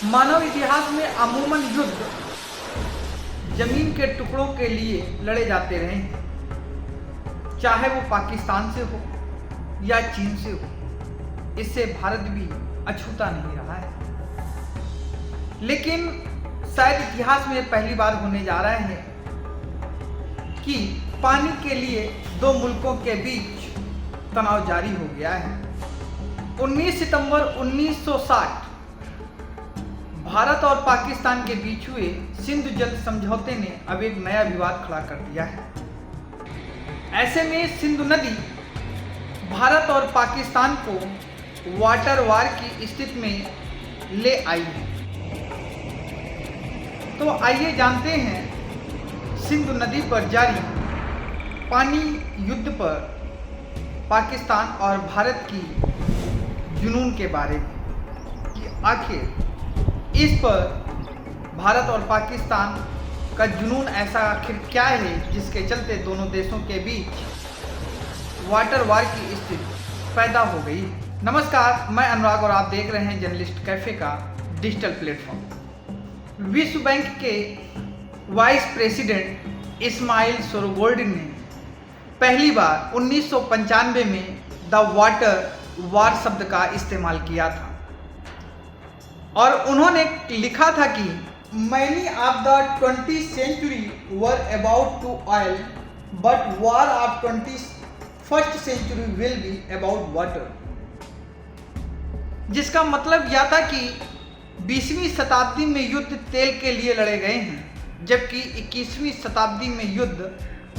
मानव इतिहास में अमूमन युद्ध जमीन के टुकड़ों के लिए लड़े जाते रहे हैं, चाहे वो पाकिस्तान से हो या चीन से हो। इससे भारत भी अछूता नहीं रहा है। लेकिन शायद इतिहास में पहली बार होने जा रहा है कि पानी के लिए दो मुल्कों के बीच तनाव जारी हो गया है। 19 सितंबर 1960 भारत और पाकिस्तान के बीच हुए सिंधु जल समझौते ने अब एक नया विवाद खड़ा कर दिया है। ऐसे में सिंधु नदी भारत और पाकिस्तान को वाटर वार की स्थिति में ले आई है। तो आइए जानते हैं सिंधु नदी पर जारी पानी युद्ध पर पाकिस्तान और भारत की जुनून के बारे में कि आखिर इस पर भारत और पाकिस्तान का जुनून ऐसा आखिर क्या है जिसके चलते दोनों देशों के बीच वाटर वार की स्थिति पैदा हो गई। नमस्कार, मैं अनुराग और आप देख रहे हैं जर्नलिस्ट कैफे का डिजिटल प्लेटफॉर्म। विश्व बैंक के वाइस प्रेसिडेंट इस्माइल सोरोगोल्डी ने पहली बार 1995 में द वाटर वार शब्द का इस्तेमाल किया था और उन्होंने लिखा था कि many of the 20th century were about to oil, but war of 21st century will be about water। जिसका मतलब यह था कि 20वीं शताब्दी में युद्ध तेल के लिए लड़े गए हैं, जबकि 21वीं शताब्दी में युद्ध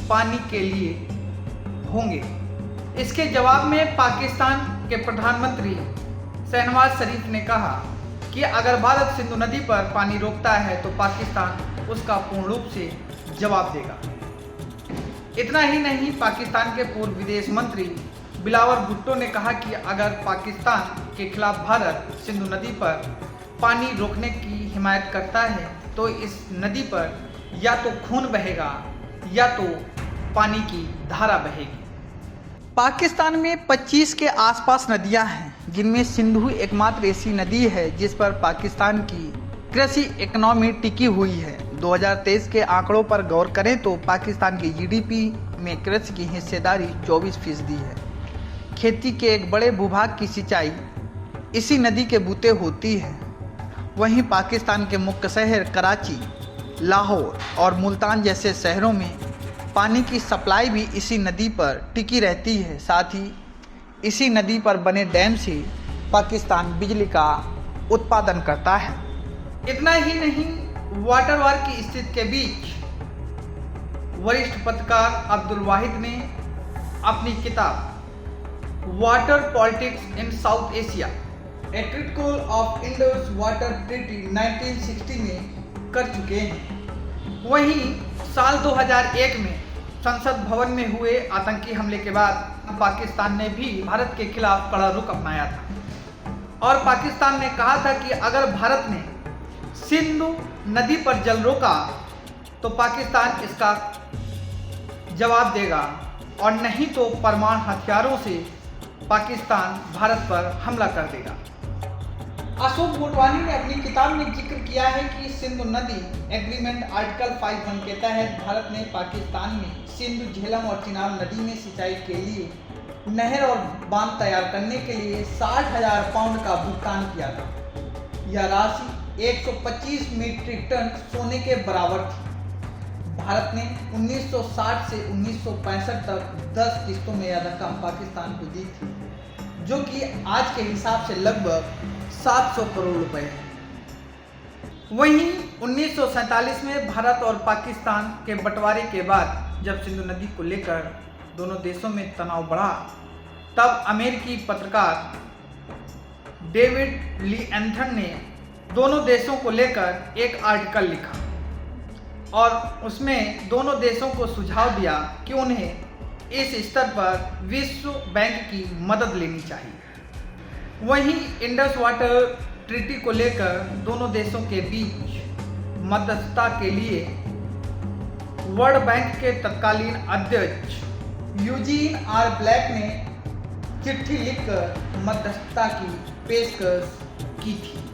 पानी के लिए होंगे। इसके जवाब में पाकिस्तान के प्रधानमंत्री शहनवाज शरीफ ने कहा कि अगर भारत सिंधु नदी पर पानी रोकता है तो पाकिस्तान उसका पूर्ण रूप से जवाब देगा। इतना ही नहीं, पाकिस्तान के पूर्व विदेश मंत्री बिलावल भुट्टो ने कहा कि अगर पाकिस्तान के खिलाफ भारत सिंधु नदी पर पानी रोकने की हिमायत करता है तो इस नदी पर या तो खून बहेगा या तो पानी की धारा बहेगी। पाकिस्तान में 25 के आसपास नदियां हैं, जिनमें सिंधु एकमात्र ऐसी नदी है जिस पर पाकिस्तान की कृषि इकोनॉमी टिकी हुई है। 2023 के आंकड़ों पर गौर करें तो पाकिस्तान की जीडीपी में कृषि की हिस्सेदारी 24% है। खेती के एक बड़े भूभाग की सिंचाई इसी नदी के बूते होती है। वहीं पाकिस्तान के मुख्य शहर कराची, लाहौर और मुल्तान जैसे शहरों में पानी की सप्लाई भी इसी नदी पर टिकी रहती है। साथ ही इसी नदी पर बने डैम से पाकिस्तान बिजली का उत्पादन करता है। इतना ही नहीं, वाटर वार की स्थिति के बीच वरिष्ठ पत्रकार अब्दुल वाहिद ने अपनी किताब water politics in south Asia a critical of Indus water treaty 1960 में कर चुके हैं। वहीं साल 2001 में संसद भवन में हुए आतंकी हमले के बाद पाकिस्तान ने भी भारत के खिलाफ कड़ा रुख अपनाया था और पाकिस्तान ने कहा था कि अगर भारत ने सिंधु नदी पर जल रोका तो पाकिस्तान इसका जवाब देगा और नहीं तो परमाणु हथियारों से पाकिस्तान भारत पर हमला कर देगा। अशोक मोटवानी ने अपनी किताब में जिक्र किया है कि सिंधु नदी एग्रीमेंट आर्टिकल 5(1) के तहत भारत ने पाकिस्तान में सिंधु, झेलम और चिनाब नदी में सिंचाई के लिए नहर और बांध तैयार करने के लिए 60,000 पाउंड का भुगतान किया था। यह राशि 125 मीट्रिक टन सोने के बराबर थी। भारत ने 1960 से 1965 तक 10 किस्तों में यह रकम पाकिस्तान को दी थी, जो कि आज के हिसाब से लगभग 700 करोड़ रुपए है। वहीं 1947 में भारत और पाकिस्तान के बंटवारे के बाद जब सिंधु नदी को लेकर दोनों देशों में तनाव बढ़ा, तब अमेरिकी पत्रकार डेविड ली एंथन ने दोनों देशों को लेकर एक आर्टिकल लिखा और उसमें दोनों देशों को सुझाव दिया कि उन्हें इस स्तर पर विश्व बैंक की मदद लेनी चाहिए। वहीं इंडस वाटर ट्रीटी को लेकर दोनों देशों के बीच मध्यस्थता के लिए वर्ल्ड बैंक के तत्कालीन अध्यक्ष यूजीन आर ब्लैक ने चिट्ठी लिखकर मध्यस्थता की पेशकश की थी।